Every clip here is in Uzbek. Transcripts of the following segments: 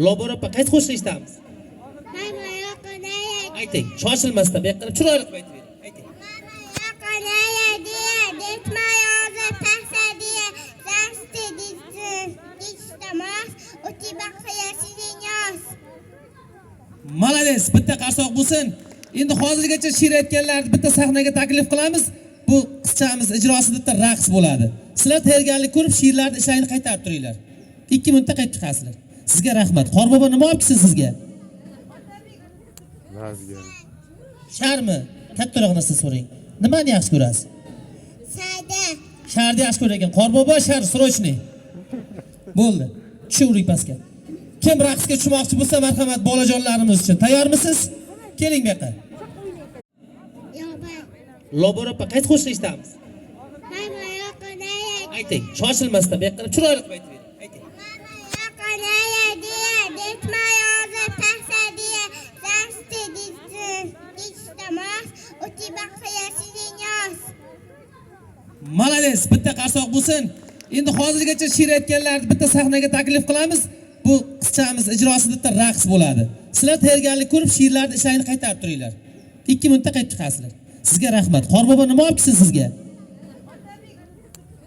Lobor opa qaysi qo'shiq eshitamiz? Ayting, shoshilmasdan bu yoqqa chiroyli qilib aytib bering. Ayting. Malades, bitta qarsoq bo'lsin. Endi hozirgacha she'r aytganlarni bitta sahnaga taklif qilamiz. Bu qizchamiz ijrosida bitta raqs bo'ladi. Sizlar tayyorgarlik ko'rib she'rlarni ishlayni qaytarib turinglar. 2 minutda qaytib chiqasizlar. Sizga rahmat. Qorbobo nima olib kelsin sizga? Nazga. Sharmi? Kattaroq narsa so'rang. Nimani yaxshi ko'rasiz? Sharni yaxshi ko'ragan. Qorbobo shar срочный. Bo'ldi. Tushuring pastga. Kim raqsga tushmoqchi bo'lsa, marhamat bolajonlarimiz uchun. Tayyormisiz? Keling bu yoqqa. Lobor opa qaysi qo'shiq eshitamiz? Ayting, shoshilmasdan bu yoqqa chiroyli qilib aytib bering. Ayting. Malades, bitta qarsoq bo'lsin. Endi hozirgacha she'r aytganlarni bitta sahnaga taklif qilamiz. Bu qizchamiz ijrosida bitta raqs bo'ladi. Sizlar tayyorgarlik ko'rib she'rlarni ishlayni qaytarib turinglar. 2 minutda qaytib chiqasizlar. Sizga rahmat. Qorbobo nima olib kelsin sizga?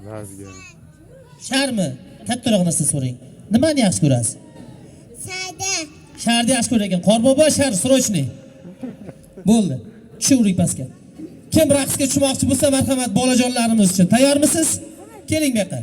Nazga. Sharmi? Kattaroq narsa so'rang. Nimani yaxshi ko'rasiz? Sharni yaxshi ko'ragan. Qorbobo shar срочный. Bo'ldi. Tushuring pastga. Kim raqsga tushmoqchi bo'lsa, marhamat bolajonlarimiz uchun. Tayyormisiz? Keling bu yoqqa.